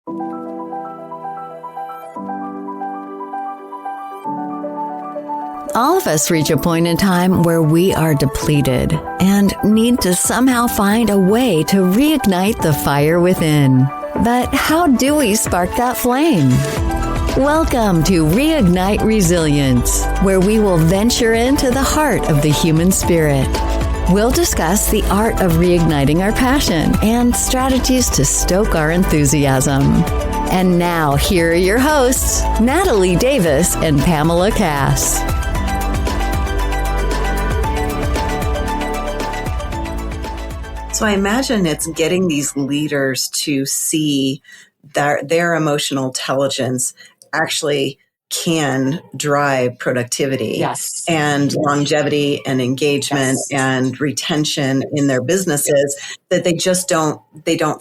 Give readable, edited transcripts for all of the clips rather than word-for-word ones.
All of us reach a point in time where we are depleted and need to somehow find a way to reignite the fire within. But how do we spark that flame? Welcome to Reignite Resilience, where we will venture into the heart of the human spirit. We'll discuss the art of reigniting our passion and strategies to stoke our enthusiasm. And now, here are your hosts, Natalie Davis and Pamela Cass. So I imagine it's getting these leaders to see that their emotional intelligence actually can drive productivity and longevity and engagement and retention in their businesses, that they just don't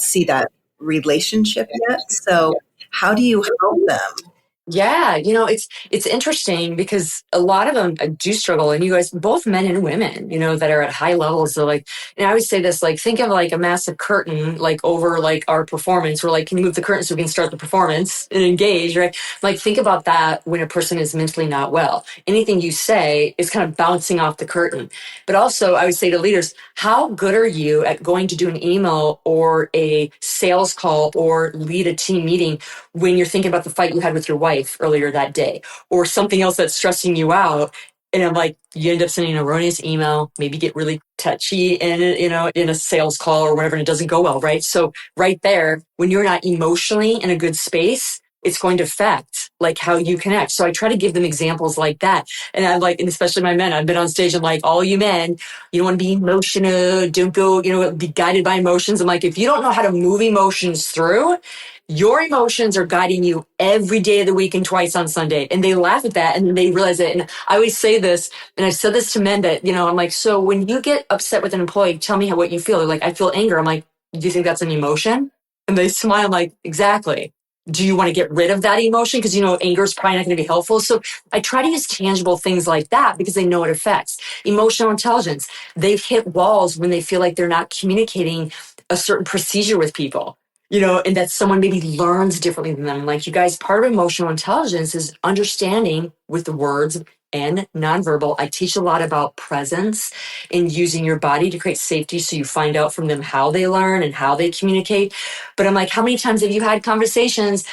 see that relationship yet. So how do you help them? Yeah, it's interesting because a lot of them do struggle, and you guys, both men and women, that are at high levels. So and I always say this, think of a massive curtain, over our performance. We're can you move the curtain so we can start the performance and engage, right? Think about that when a person is mentally not well. Anything you say is kind of bouncing off the curtain. But also I would say to leaders, how good are you at going to do an email or a sales call or lead a team meeting when you're thinking about the fight you had with your wife earlier that day, or something else that's stressing you out? And I'm you end up sending an erroneous email, maybe get really touchy in a sales call or whatever, and it doesn't go well, right? So right there, when you're not emotionally in a good space, it's going to affect how you connect. So I try to give them examples like that. And I'm and especially my men, I've been on stage and all you men, you don't want to be emotional, don't go, be guided by emotions. I'm if you don't know how to move emotions through, your emotions are guiding you every day of the week and twice on Sunday. And they laugh at that and then they realize it. And I always say this, and I've said this to men that, I'm so when you get upset with an employee, tell me what you feel. They're I feel anger. I'm do you think that's an emotion? And they smile. I'm exactly. Do you want to get rid of that emotion? Because, anger is probably not going to be helpful. So I try to use tangible things like that because they know it affects. Emotional intelligence. They've hit walls when they feel like they're not communicating a certain procedure with people. And that someone maybe learns differently than them. You guys, part of emotional intelligence is understanding with the words and nonverbal. I teach a lot about presence and using your body to create safety so you find out from them how they learn and how they communicate. But I'm how many times have you had conversations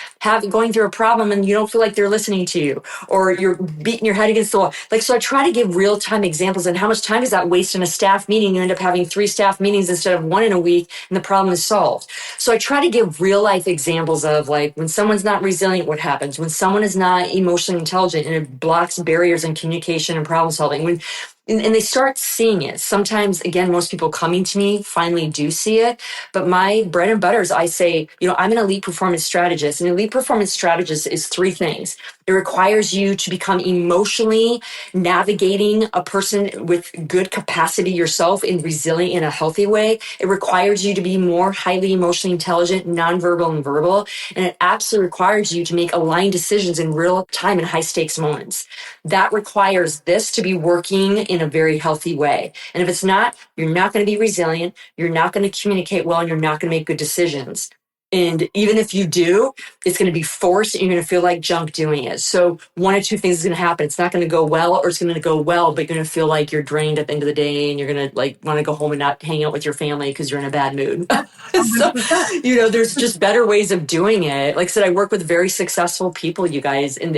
going through a problem and you don't feel like they're listening to you, or you're beating your head against the wall? So I try to give real-time examples. And how much time does that waste in a staff meeting? You end up having 3 staff meetings instead of 1 in a week, and the problem is solved. So I try to give real-life examples of when someone's not resilient, what happens? When someone is not emotionally intelligent and it blocks barriers in communication and problem solving. And they start seeing it. Sometimes, again, most people coming to me finally do see it. But my bread and butter is I say, I'm an elite performance strategist. An elite performance strategist is 3 things. It requires you to become emotionally navigating a person with good capacity yourself and resilient in a healthy way. It requires you to be more highly emotionally intelligent, nonverbal and verbal. And it absolutely requires you to make aligned decisions in real time in high stakes moments. That requires this to be working in a very healthy way. And if it's not, you're not going to be resilient, you're not going to communicate well, and you're not going to make good decisions. And even if you do, it's going to be forced and you're going to feel like junk doing it. So 1 or 2 things is going to happen. It's not going to go well, or it's going to go well, but you're going to feel like you're drained at the end of the day, and you're going to want to go home and not hang out with your family because you're in a bad mood. So, there's just better ways of doing it. Like I said, I work with very successful people, you guys, and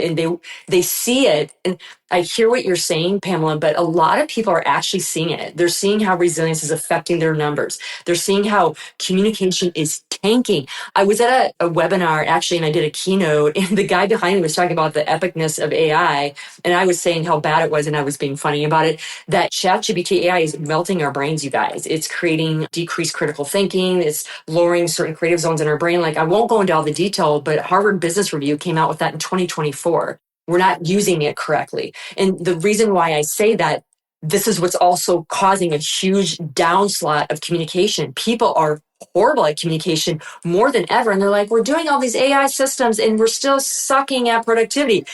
they see it. And I hear what you're saying, Pamela, but a lot of people are actually seeing it. They're seeing how resilience is affecting their numbers. They're seeing how communication is tanking. I was at a webinar, actually, and I did a keynote, and the guy behind me was talking about the epicness of AI, and I was saying how bad it was, and I was being funny about it, that ChatGPT AI is melting our brains, you guys. It's creating decreased critical thinking. It's lowering certain creative zones in our brain. I won't go into all the detail, but Harvard Business Review came out with that in 2024. We're not using it correctly. And the reason why I say that, this is what's also causing a huge downslot of communication. People are horrible at communication more than ever. And they're we're doing all these AI systems and we're still sucking at productivity.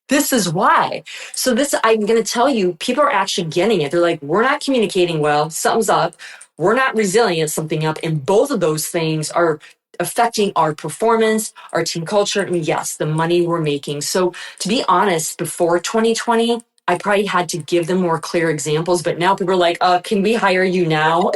This is why. So I'm going to tell you, people are actually getting it. They're we're not communicating well. Something's up. We're not resilient. Something up. And both of those things are affecting our performance, our team culture, and yes, the money we're making. So to be honest, before 2020, I probably had to give them more clear examples, but now people are like, can we hire you now?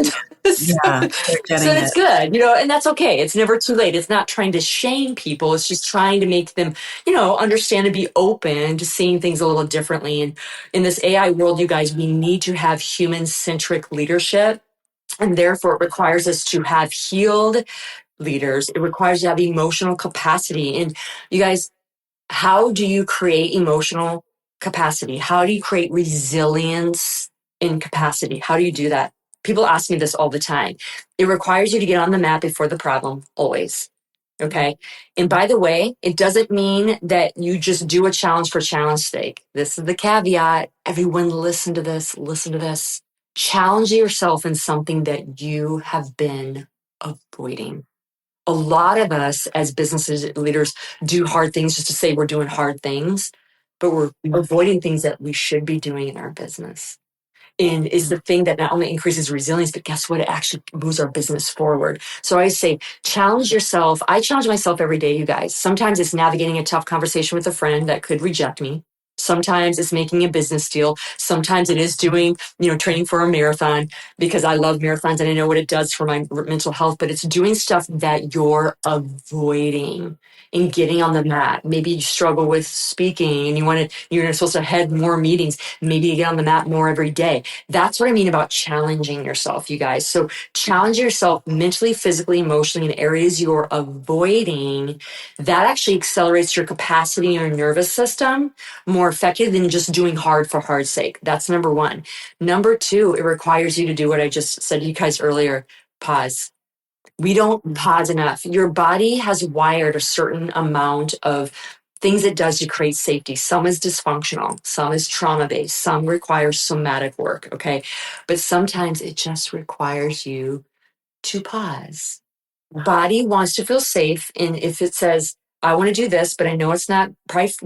Yeah, they're So getting it's it. good, and that's okay. It's never too late. It's not trying to shame people. It's just trying to make them, understand and be open to seeing things a little differently. And in this AI world, you guys, we need to have human-centric leadership. And therefore, it requires us to have healed leaders. It requires you to have emotional capacity. And you guys, how do you create emotional capacity? How do you create resilience in capacity? How do you do that? People ask me this all the time. It requires you to get on the mat before the problem, always. Okay. And by the way, it doesn't mean that you just do a challenge for challenge sake. This is the caveat. Everyone listen to this, listen to this. Challenge yourself in something that you have been avoiding. A lot of us as businesses leaders do hard things just to say we're doing hard things, but we're avoiding things that we should be doing in our business. And is the thing that not only increases resilience, but guess what? It actually moves our business forward. So I say, challenge yourself. I challenge myself every day, you guys. Sometimes it's navigating a tough conversation with a friend that could reject me. Sometimes it's making a business deal. Sometimes it is doing, training for a marathon because I love marathons and I know what it does for my mental health, but it's doing stuff that you're avoiding and getting on the mat. Maybe you struggle with speaking and you're supposed to head more meetings. Maybe you get on the mat more every day. That's what I mean about challenging yourself, you guys. So challenge yourself mentally, physically, emotionally in areas you're avoiding. That actually accelerates your capacity in your nervous system more effective than just doing hard for hard's sake. That's number one. Number two, it requires you to do what I just said to you guys earlier, pause. We don't pause enough. Your body has wired a certain amount of things it does to create safety. Some is dysfunctional, some is trauma based, some requires somatic work. Okay. But sometimes it just requires you to pause. Body wants to feel safe. And if it says, I want to do this, but I know it's not or it's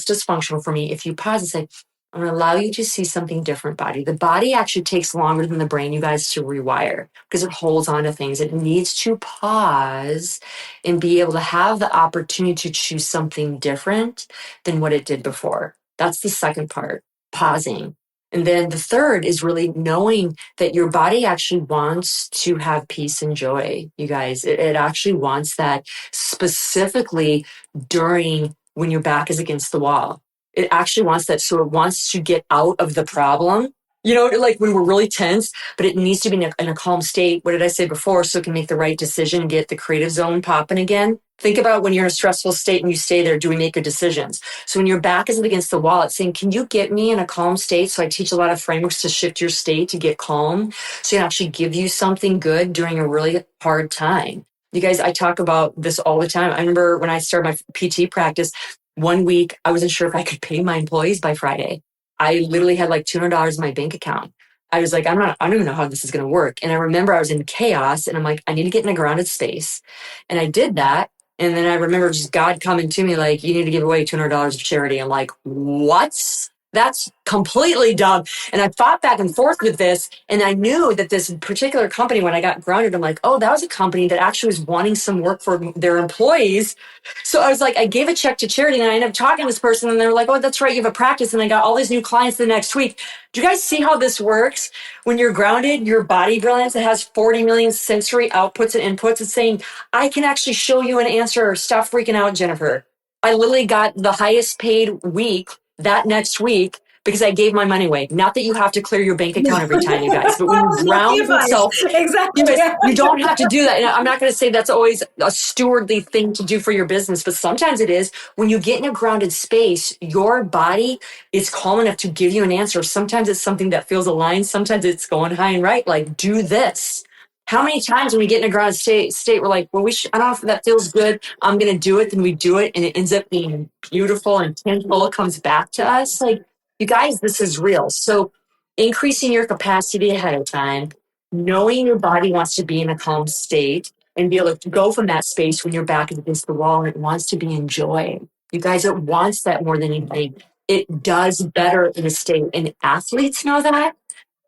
dysfunctional for me. If you pause and say, I'm going to allow you to see something different, body. The body actually takes longer than the brain, you guys, to rewire because it holds on to things. It needs to pause and be able to have the opportunity to choose something different than what it did before. That's the second part, pausing. And then the third is really knowing that your body actually wants to have peace and joy, you guys. It actually wants that specifically during when your back is against the wall. It actually wants that. So it wants to get out of the problem, like when we're really tense, but it needs to be in a calm state. What did I say before? So it can make the right decision and get the creative zone popping again. Think about when you're in a stressful state and you stay there, do we make good decisions? So when your back is against the wall, it's saying, can you get me in a calm state? So I teach a lot of frameworks to shift your state to get calm. So it can actually give you something good during a really hard time. You guys, I talk about this all the time. I remember when I started my PT practice, one week, I wasn't sure if I could pay my employees by Friday. I literally had like $200 in my bank account. I was like, I don't even know how this is going to work. And I remember I was in chaos and I'm like, I need to get in a grounded space. And I did that. And then I remember just God coming to me like, you need to give away $200 of charity. I'm like, what? That's completely dumb. And I fought back and forth with this. And I knew that this particular company, when I got grounded, I'm like, oh, that was a company that actually was wanting some work for their employees. So I was like, I gave a check to charity and I ended up talking to this person and they were like, oh, that's right. You have a practice. And I got all these new clients the next week. Do you guys see how this works? When you're grounded, your body brilliance, it has 40 million sensory outputs and inputs. It's saying, I can actually show you an answer. Stop freaking out, Jennifer. I literally got the highest paid week that next week because I gave my money away. Not that you have to clear your bank account every time, you guys, but when you ground yourself, exactly. you don't have to do that. And I'm not going to say that's always a stewardly thing to do for your business, but sometimes it is. When you get in a grounded space, your body is calm enough to give you an answer. Sometimes it's something that feels aligned. Sometimes it's going high and right, like do this. How many times when we get in a grounded state, we're like, well, I don't know if that feels good. I'm going to do it. Then we do it. And it ends up being beautiful and tangible. It comes back to us. Like, you guys, this is real. So increasing your capacity ahead of time, knowing your body wants to be in a calm state and be able to go from that space when your back is against the wall and it wants to be in joy. You guys, it wants that more than anything. It does better in a state. And athletes know that.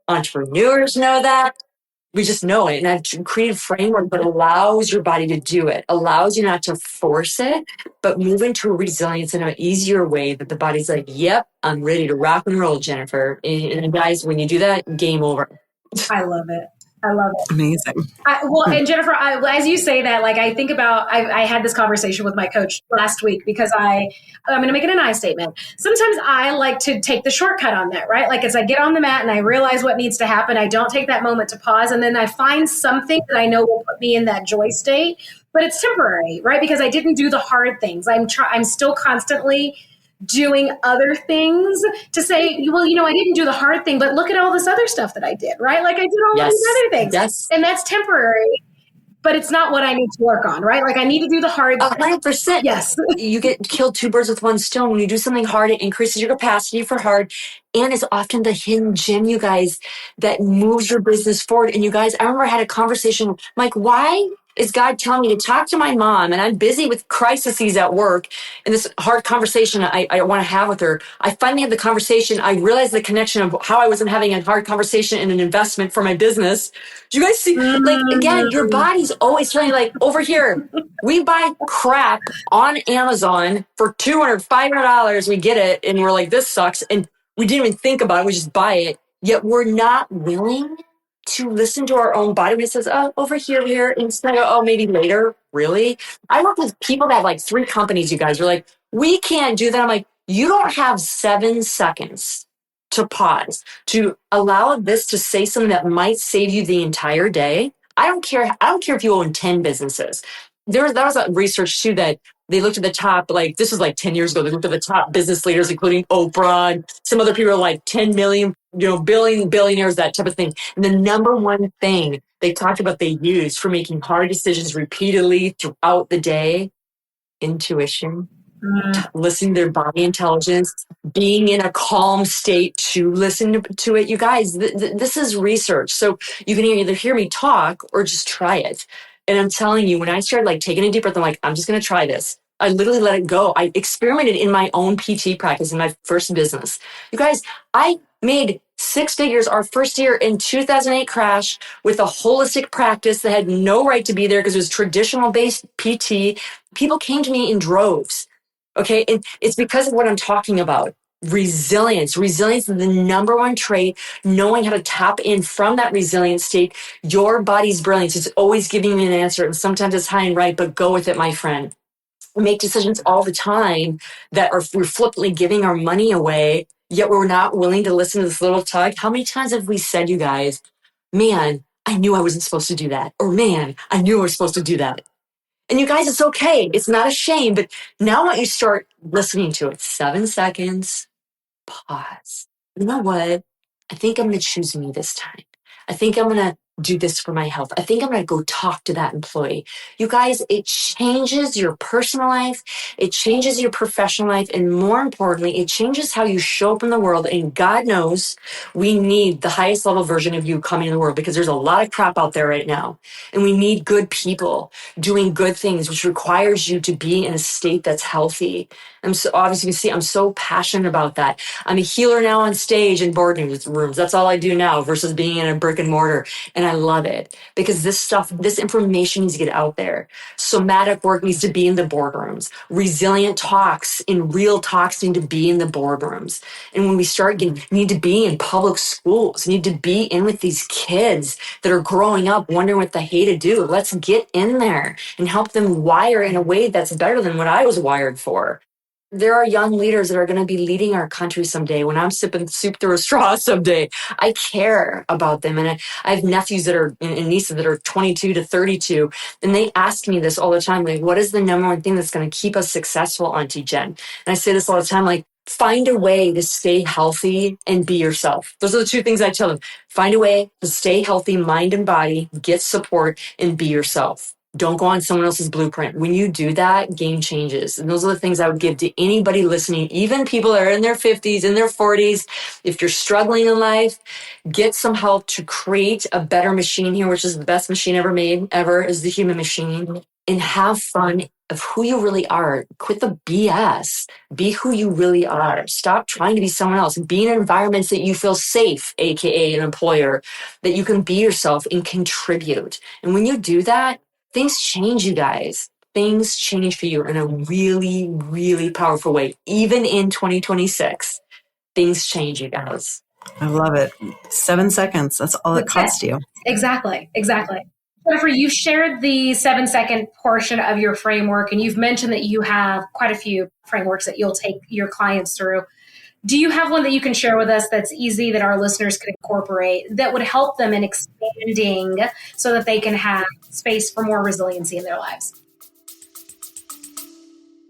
Entrepreneurs know that. We just know it. And I've created a framework that allows your body to do it, allows you not to force it, but move into resilience in an easier way that the body's like, yep, I'm ready to rock and roll, Jennifer. And guys, when you do that, game over. I love it. I love it. Amazing. And Jennifer, as you say that, like I think about, I had this conversation with my coach last week because I'm going to make it an I statement. Sometimes I like to take the shortcut on that, right? Like as I get on the mat and I realize what needs to happen, I don't take that moment to pause. And then I find something that I know will put me in that joy state, but it's temporary, right? Because I didn't do the hard things. I'm still constantly doing other things to say, well, I didn't do the hard thing, but look at all this other stuff that I did, right? Like I did all these other things. Yes. And that's temporary, but it's not what I need to work on, right? Like I need to do the hard 100%. Yes. You get killed two birds with one stone. When you do something hard, it increases your capacity for hard. And it's often the hidden gem, you guys, that moves your business forward. And you guys, I remember I had a conversation, Mike, why is God telling me to talk to my mom? And I'm busy with crises at work. And this hard conversation I want to have with her. I finally had the conversation. I realized the connection of how I wasn't having a hard conversation in an investment for my business. Do you guys see? Like, again, your body's always telling you, like, over here, we buy crap on Amazon for $200, $500. We get it. And we're like, this sucks. And we didn't even think about it. We just buy it. Yet we're not willing to listen to our own body when it says, oh, over here, instead of, oh, maybe later. Really? I work with people that have like 3 companies, you guys are like, we can't do that. I'm like, you don't have 7 seconds to pause, to allow this to say something that might save you the entire day. I don't care if you own 10 businesses. That was a research too that they looked at the top, like this was like 10 years ago, they looked at the top business leaders, including Oprah and some other people are like 10 million, billionaires, that type of thing. And the number one thing they talked about they used for making hard decisions repeatedly throughout the day, intuition. Listening to their body intelligence, being in a calm state to listen to it. You guys, this is research. So you can either hear me talk or just try it. And I'm telling you, when I started like taking a deep breath, I'm like, I'm just going to try this. I literally let it go. I experimented in my own PT practice in my first business. You guys, I made 6 figures our first year in 2008 crash with a holistic practice that had no right to be there because it was traditional based PT. People came to me in droves. Okay. And it's because of what I'm talking about. Resilience. Resilience is the number one trait, knowing how to tap in from that resilient state. Your body's brilliance. It's always giving me an answer. And sometimes it's high and right, but go with it, my friend. We make decisions all the time that we're flippantly giving our money away, yet we're not willing to listen to this little tug. How many times have we said, you guys, man, I knew I wasn't supposed to do that. Or man, I knew I was supposed to do that. And you guys, it's okay. It's not a shame. But now I want you to start listening to it. 7 seconds, pause. You know what? I think I'm going to choose me this time. I think I'm going to do this for my health. I think I'm going to go talk to that employee. You guys, it changes your personal life. It changes your professional life. And more importantly, it changes how you show up in the world. And God knows we need the highest level version of you coming in the world because there's a lot of crap out there right now. And we need good people doing good things, which requires you to be in a state that's healthy. I'm so obviously you can see I'm so passionate about that. I'm a healer now on stage in boardrooms. That's all I do now versus being in a brick and mortar. And I love it because this information needs to get out there. Somatic work needs to be in the boardrooms. Resilient talks in real talks need to be in the boardrooms. And when we start need to be in public schools, need to be in with these kids that are growing up wondering what the hey to do. Let's get in there and help them wire in a way that's better than what I was wired for. There are young leaders that are going to be leading our country someday. When I'm sipping soup through a straw someday, I care about them. And I have nephews that are and nieces that are 22 to 32. And they ask me this all the time. Like, what is the number one thing that's going to keep us successful, Auntie Jen? And I say this all the time, like, find a way to stay healthy and be yourself. Those are the 2 things I tell them. Find a way to stay healthy, mind and body, get support, and be yourself. Don't go on someone else's blueprint. When you do that, game changes. And those are the things I would give to anybody listening, even people that are in their 50s, in their 40s. If you're struggling in life, get some help to create a better machine here, which is the best machine ever made, ever, is the human machine. And have fun of who you really are. Quit the BS. Be who you really are. Stop trying to be someone else. Be in environments that you feel safe, AKA an employer, that you can be yourself and contribute. And when you do that, things change, you guys. Things change for you in a really, really powerful way. Even in 2026, things change, you guys. I love it. 7 seconds. That's all it costs you. Exactly. Jennifer, you shared the 7-second portion of your framework, and you've mentioned that you have quite a few frameworks that you'll take your clients through. Do you have one that you can share with us that's easy, that our listeners could incorporate, that would help them in expanding so that they can have space for more resiliency in their lives?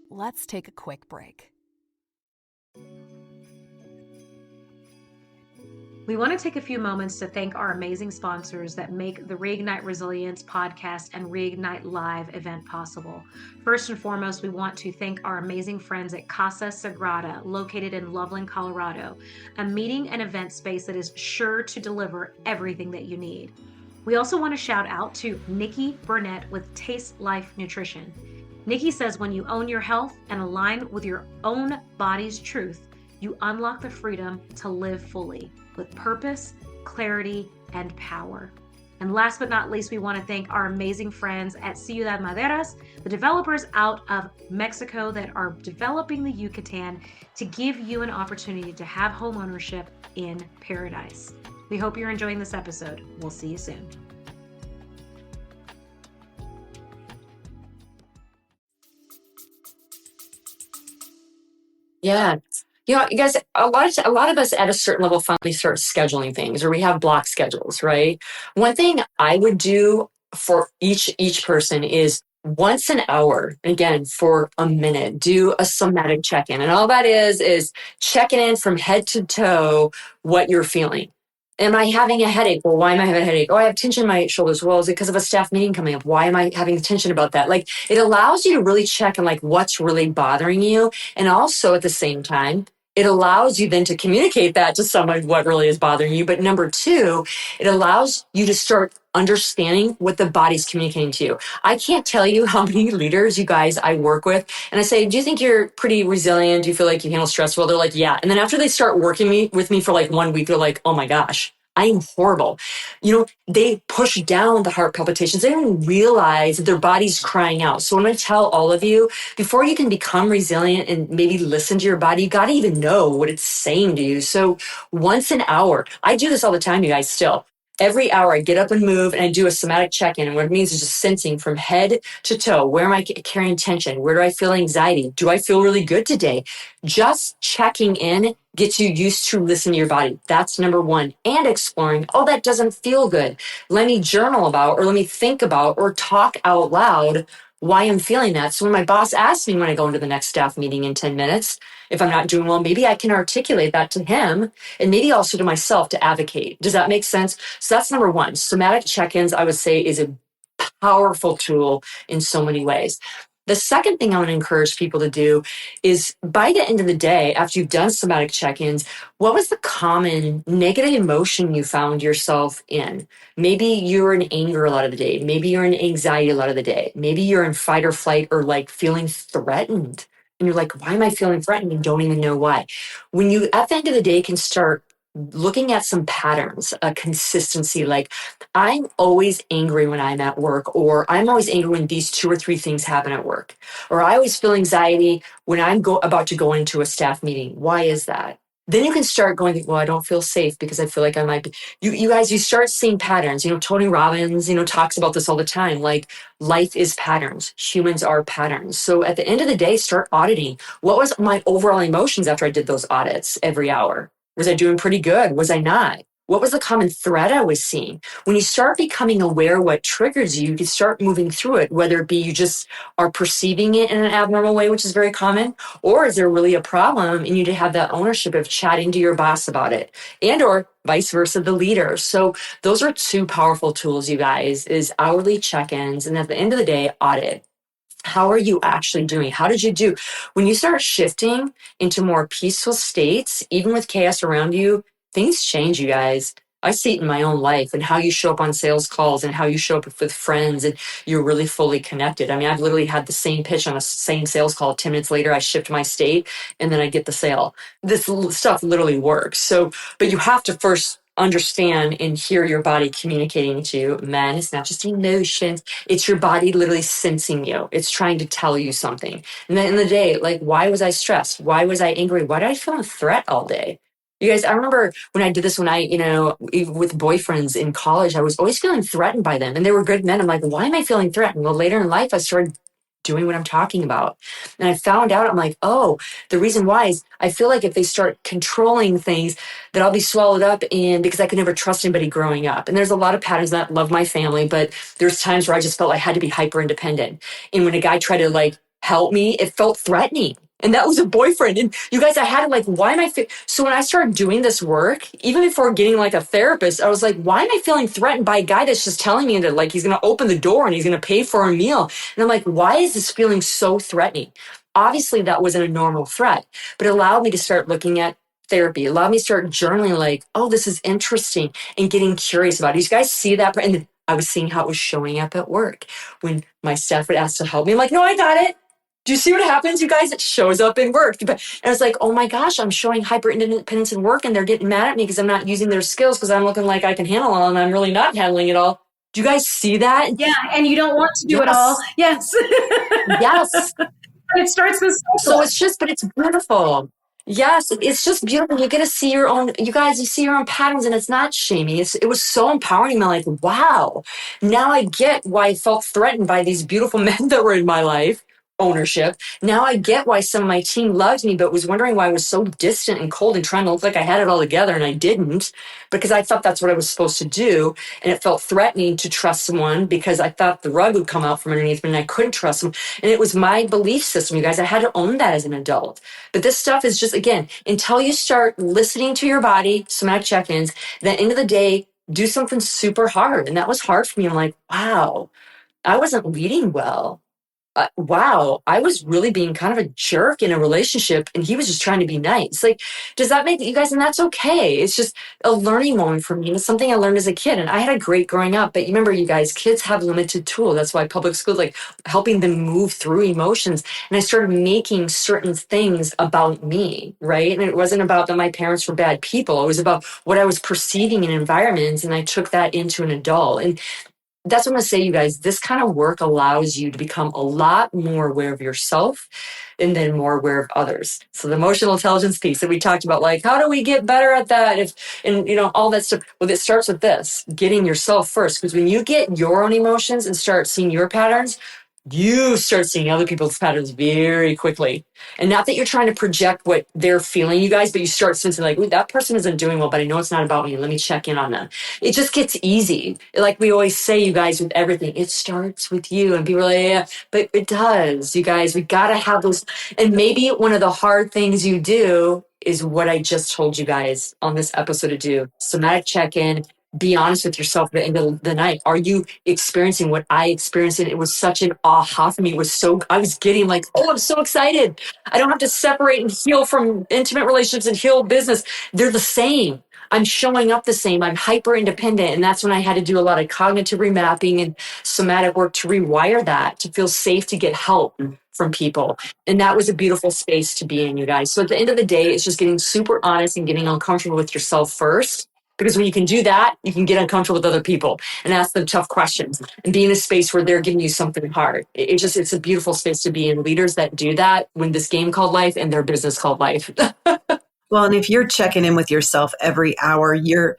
Let's take a quick break. We want to take a few moments to thank our amazing sponsors that make the Reignite Resilience podcast and Reignite Live event possible. First and foremost, we want to thank our amazing friends at Casa Sagrada, located in Loveland, Colorado, a meeting and event space that is sure to deliver everything that you need. We also want to shout out to Nikki Burnett with Taste Life Nutrition. Nikki says when you own your health and align with your own body's truth, you unlock the freedom to live fully with purpose, clarity, and power. And last but not least, we want to thank our amazing friends at Ciudad Maderas, the developers out of Mexico that are developing the Yucatan to give you an opportunity to have home ownership in paradise. We hope you're enjoying this episode. We'll see you soon. Yeah. You know, you guys, a lot of us at a certain level finally start scheduling things, or we have block schedules, right? One thing I would do for each person is once an hour, again, for a minute, do a somatic check-in. And all that is checking in from head to toe what you're feeling. Am I having a headache? Well, why am I having a headache? Oh, I have tension in my shoulders. Well, is it because of a staff meeting coming up? Why am I having tension about that? Like, it allows you to really check on like what's really bothering you. And also at the same time, it allows you then to communicate that to someone what really is bothering you. But number two, it allows you to start understanding what the body's communicating to you. I can't tell you how many leaders you guys I work with. And I say, do you think you're pretty resilient? Do you feel like you handle stress well? They're like, yeah. And then after they start working with me for like 1 week, they're like, oh my gosh, I am horrible. You know, they push down the heart palpitations. They don't realize that their body's crying out. So I'm going to tell all of you, before you can become resilient and maybe listen to your body, you got to even know what it's saying to you. So once an hour, I do this all the time, you guys, still. Every hour I get up and move and I do a somatic check-in. And what it means is just sensing from head to toe. Where am I carrying tension? Where do I feel anxiety? Do I feel really good today? Just checking in gets you used to listening to your body. That's number one. And exploring, oh, that doesn't feel good. Let me journal about, or let me think about, or talk out loud why I'm feeling that. So when my boss asks me when I go into the next staff meeting in 10 minutes, if I'm not doing well, maybe I can articulate that to him and maybe also to myself to advocate. Does that make sense? So that's number one. Somatic check-ins, I would say, is a powerful tool in so many ways. The second thing I want to encourage people to do is by the end of the day, after you've done somatic check-ins, what was the common negative emotion you found yourself in? Maybe you're in anger a lot of the day. Maybe you're in anxiety a lot of the day. Maybe you're in fight or flight or like feeling threatened. And you're like, why am I feeling threatened? And don't even know why. When you, at the end of the day, can start looking at some patterns, a consistency, like I'm always angry when I'm at work, or I'm always angry when these 2 or 3 things happen at work, or I always feel anxiety when I'm about to go into a staff meeting. Why is that? Then you can start going, well, I don't feel safe because I feel like I might be. You guys, you start seeing patterns. You know, Tony Robbins, talks about this all the time. Like life is patterns. Humans are patterns. So at the end of the day, start auditing. What was my overall emotions after I did those audits every hour? Was I doing pretty good? Was I not? What was the common thread I was seeing? When you start becoming aware what triggers you, you can start moving through it, whether it be you just are perceiving it in an abnormal way, which is very common, or is there really a problem and you need to have that ownership of chatting to your boss about it, and or vice versa, the leader. So those are two powerful tools, you guys, is hourly check-ins, and at the end of the day, audit. How are you actually doing? How did you do? When you start shifting into more peaceful states, even with chaos around you, things change, you guys. I see it in my own life and how you show up on sales calls and how you show up with friends and you're really fully connected. I mean, I've literally had the same pitch on a same sales call. 10 minutes later, I shift my state and then I get the sale. This stuff literally works. So, but you have to first understand and hear your body communicating to you. Man, it's not just emotions. It's your body literally sensing you. It's trying to tell you something. And then in the day, like, why was I stressed? Why was I angry? Why did I feel a threat all day? You guys, I remember when I did this, when I, with boyfriends in college, I was always feeling threatened by them. And they were good men. I'm like, why am I feeling threatened? Well, later in life, I started doing what I'm talking about. And I found out, I'm like, oh, the reason why is I feel like if they start controlling things, that I'll be swallowed up in, because I could never trust anybody growing up. And there's a lot of patterns that love my family, but there's times where I just felt I had to be hyper independent. And when a guy tried to like help me, it felt threatening. And that was a boyfriend. And you guys, I had to like, why am I? So when I started doing this work, even before getting like a therapist, I was like, why am I feeling threatened by a guy that's just telling me that like he's going to open the door and he's going to pay for a meal? And I'm like, why is this feeling so threatening? Obviously, that wasn't a normal threat, but it allowed me to start looking at therapy. It allowed me to start journaling like, oh, this is interesting, and getting curious about it. You guys see that? And I was seeing how it was showing up at work. When my staff would ask to help me, I'm like, no, I got it. Do you see what happens, you guys? It shows up in work. And I was like, oh my gosh, I'm showing hyper independence in work and they're getting mad at me because I'm not using their skills because I'm looking like I can handle it all and I'm really not handling it all. Do you guys see that? Yeah, and you don't want to do it all. Yes. Yes. It starts this cycle. So it's just, but it's beautiful. Yes, it's just beautiful. You get to see your own, you guys, you see your own patterns and it's not shaming. It was so empowering. I'm like, wow, now I get why I felt threatened by these beautiful men that were in my life. Ownership. Now I get why some of my team loved me, but was wondering why I was so distant and cold and trying to look like I had it all together, and I didn't, because I thought that's what I was supposed to do. And it felt threatening to trust someone because I thought the rug would come out from underneath me and I couldn't trust them. And it was my belief system, you guys. I had to own that as an adult. But this stuff is just, again, until you start listening to your body, somatic check-ins, at the end of the day, do something super hard. And that was hard for me. I'm like, wow, I wasn't leading well. Wow, I was really being kind of a jerk in a relationship and he was just trying to be nice. Like, does that make you guys? And that's okay. It's just a learning moment for me. It's something I learned as a kid. And I had a great growing up. But you remember, you guys, kids have limited tools. That's why public schools, like helping them move through emotions. And I started making certain things about me, right? And it wasn't about that my parents were bad people. It was about what I was perceiving in environments. And I took that into an adult. And that's what I'm going to say, you guys. This kind of work allows you to become a lot more aware of yourself and then more aware of others. So the emotional intelligence piece that we talked about, like, how do we get better at that? All that stuff. Well, it starts with this, getting yourself first. Because when you get your own emotions and start seeing your patterns, you start seeing other people's patterns very quickly. And not that you're trying to project what they're feeling, you guys, but you start sensing like, ooh, that person isn't doing well, but I know it's not about me. Let me check in on them. It just gets easy. Like we always say, you guys, with everything, it starts with you. And people are like, yeah, but it does, you guys. We got to have those. And maybe one of the hard things you do is what I just told you guys on this episode to do. Somatic check-in. Be honest with yourself at the end of the night. Are you experiencing what I experienced? And it was such an aha for me. I was getting like, oh, I'm so excited. I don't have to separate and heal from intimate relationships and heal business. They're the same. I'm showing up the same. I'm hyper independent. And that's when I had to do a lot of cognitive remapping and somatic work to rewire that, to feel safe to get help from people. And that was a beautiful space to be in, you guys. So at the end of the day, it's just getting super honest and getting uncomfortable with yourself first. Because when you can do that, you can get uncomfortable with other people and ask them tough questions and be in a space where they're giving you something hard. It's a beautiful space to be in. Leaders that do that win this game called life and their business called life. Well, and if you're checking in with yourself every hour, you're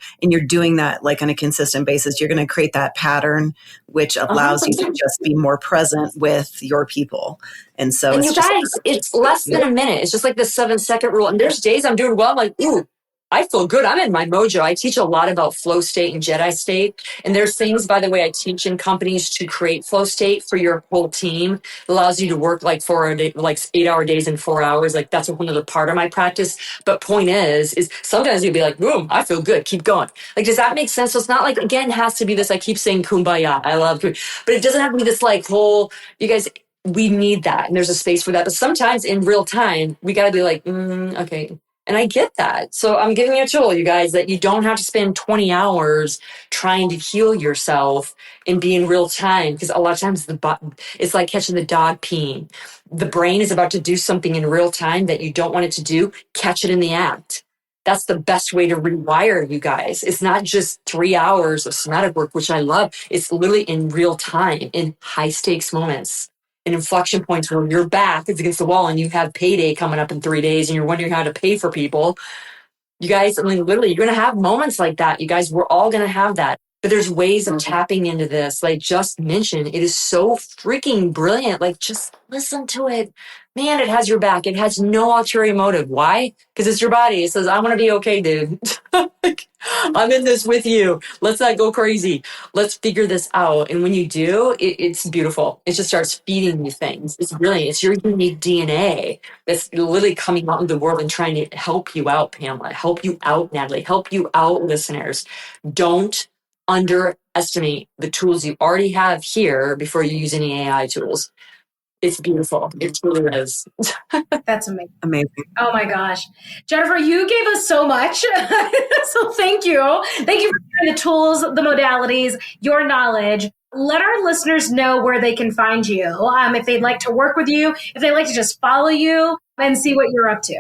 doing that like on a consistent basis, you're going to create that pattern, which allows you to just be more present with your people. And so and you guys, it's less than a minute. It's just like the 7-second rule. And there's days I'm doing well. I'm like, ooh, I feel good. I'm in my mojo. I teach a lot about flow state and Jedi state. And there's things, by the way, I teach in companies to create flow state for your whole team. It allows you to work like 8-hour days in 4 hours. Like that's one other part of my practice. But point is sometimes you'll be like, boom, I feel good. Keep going. Like, does that make sense? So it's not like, again, it has to be this, I keep saying kumbaya. I love it. But it doesn't have to be this like whole, you guys, we need that. And there's a space for that. But sometimes in real time, we got to be like, okay. And I get that. So I'm giving you a tool, you guys, that you don't have to spend 20 hours trying to heal yourself and be in real time. Because a lot of times it's like catching the dog peeing. The brain is about to do something in real time that you don't want it to do. Catch it in the act. That's the best way to rewire you guys. It's not just 3 hours of somatic work, which I love. It's literally in real time, in high stakes moments. And inflection points where your back is against the wall and you have payday coming up in 3 days and you're wondering how to pay for people. You guys, I mean, literally, you're going to have moments like that. You guys, we're all going to have that. But there's ways of tapping into this. Like just mentioned, it is so freaking brilliant. Like just listen to it. Man, it has your back. It has no ulterior motive. Why? Because it's your body. It says, I want to be okay, dude. I'm in this with you. Let's not go crazy. Let's figure this out. And when you do, it's beautiful. It just starts feeding you things. It's brilliant. It's your unique DNA that's literally coming out in the world and trying to help you out, Pamela. Help you out, Natalie. Help you out, listeners. Don't underestimate the tools you already have here before you use any AI tools. It's beautiful. It really is. That's amazing. Amazing. Oh my gosh. Jennifer, you gave us so much. So thank you. Thank you for sharing the tools, the modalities, your knowledge. Let our listeners know where they can find you. If they'd like to work with you, if they'd like to just follow you and see what you're up to.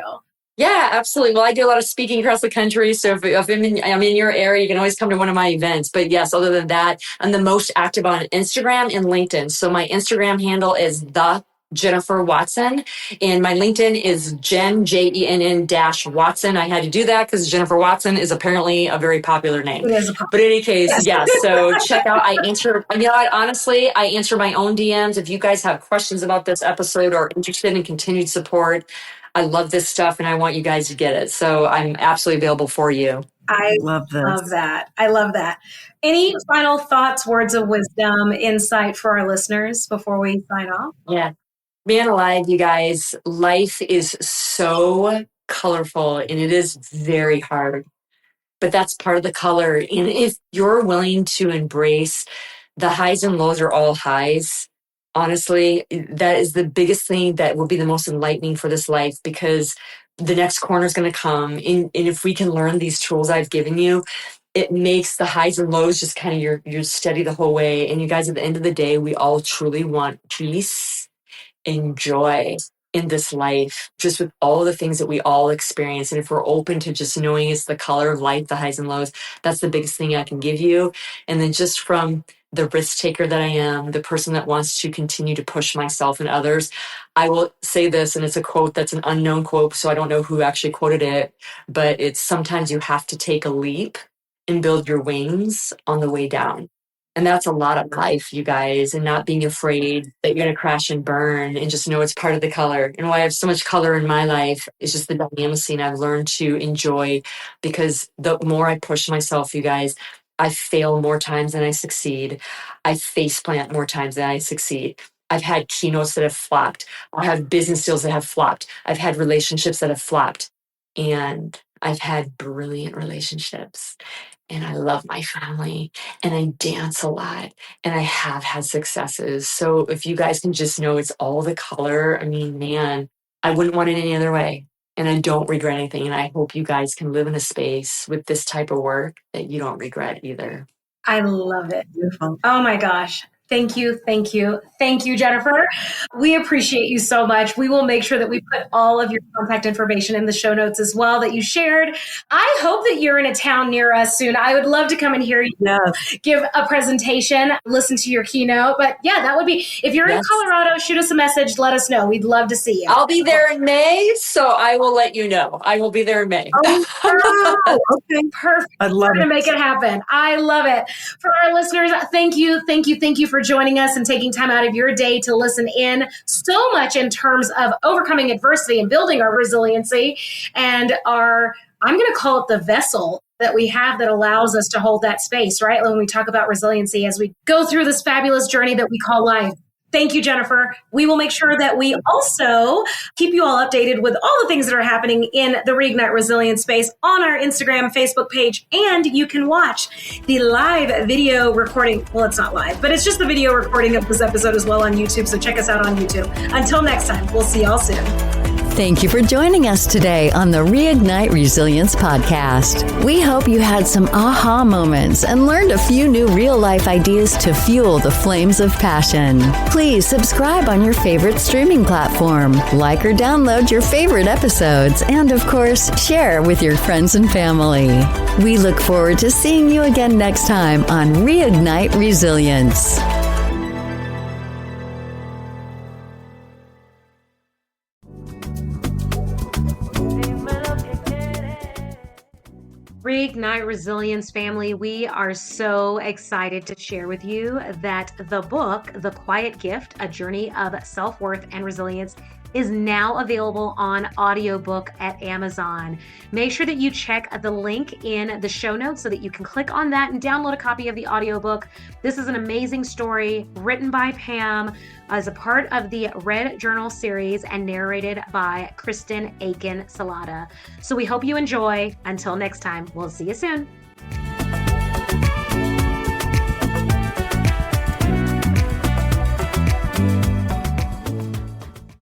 Yeah, absolutely. Well, I do a lot of speaking across the country. So if I'm in your area, you can always come to one of my events. But yes, other than that, I'm the most active on Instagram and LinkedIn. So my Instagram handle is the Jennifer Watson, and my LinkedIn is Jen, JENN-Watson. I had to do that because Jennifer Watson is apparently a very popular name. It is But in any case, yes. So check out, honestly, I answer my own DMs. If you guys have questions about this episode or interested in continued support, I love this stuff and I want you guys to get it. So I'm absolutely available for you. I love this. Love that. I love that. Any final thoughts, words of wisdom, insight for our listeners before we sign off? Yeah. Man alive, you guys, life is so colorful and it is very hard, but that's part of the color. And if you're willing to embrace the highs and lows are all highs, honestly, that is the biggest thing that will be the most enlightening for this life, because the next corner is going to come. And if we can learn these tools I've given you, it makes the highs and lows just kind of you're steady the whole way. And you guys, at the end of the day, we all truly want peace and joy in this life, just with all the things that we all experience. And if we're open to just knowing it's the color of life, the highs and lows, that's the biggest thing I can give you. And then just from the risk taker that I am, the person that wants to continue to push myself and others, I will say this, and it's a quote that's an unknown quote, so I don't know who actually quoted it, but it's sometimes you have to take a leap and build your wings on the way down. And that's a lot of life, you guys, and not being afraid that you're going to crash and burn, and just know it's part of the color. And why I have so much color in my life is just the dynamic I've learned to enjoy, because the more I push myself, you guys, I fail more times than I succeed. I faceplant more times than I succeed. I've had keynotes that have flopped. I have business deals that have flopped. I've had relationships that have flopped. And I've had brilliant relationships. And I love my family, and I dance a lot, and I have had successes. So if you guys can just know it's all the color, I mean, man, I wouldn't want it any other way. And I don't regret anything. And I hope you guys can live in a space with this type of work that you don't regret either. I love it. Beautiful. Oh my gosh. Thank you. Thank you. Thank you, Jennifer. We appreciate you so much. We will make sure that we put all of your contact information in the show notes as well that you shared. I hope that you're in a town near us soon. I would love to come and hear you give a presentation, listen to your keynote. But yeah, that would be, if you're in Colorado, shoot us a message. Let us know. We'd love to see you. I'll be there in May, so I will let you know. I will be there in May. Oh, okay. Perfect. I'd love We're going to make it happen. I love it. For our listeners, thank you for joining us and taking time out of your day to listen in. So much in terms of overcoming adversity and building our resiliency and our I'm going to call it the vessel that we have that allows us to hold that space, right? When we talk about resiliency, as we go through this fabulous journey that we call life. Thank you, Jennifer. We will make sure that we also keep you all updated with all the things that are happening in the Reignite Resilience space on our Instagram, Facebook page, and you can watch the live video recording. Well, it's not live, but it's just the video recording of this episode as well on YouTube. So check us out on YouTube. Until next time, we'll see y'all soon. Thank you for joining us today on the Reignite Resilience podcast. We hope you had some aha moments and learned a few new real-life ideas to fuel the flames of passion. Please subscribe on your favorite streaming platform, like or download your favorite episodes, and of course, share with your friends and family. We look forward to seeing you again next time on Reignite Resilience. Reignite Resilience family, we are so excited to share with you that the book, The Quiet Gift, A Journey of Self-Worth and Resilience, is now available on audiobook at Amazon. Make sure that you check the link in the show notes so that you can click on that and download a copy of the audiobook. This is an amazing story written by Pam as a part of the Red Journal series and narrated by Kristen Aiken-Salata. So we hope you enjoy. Until next time, we'll see you soon.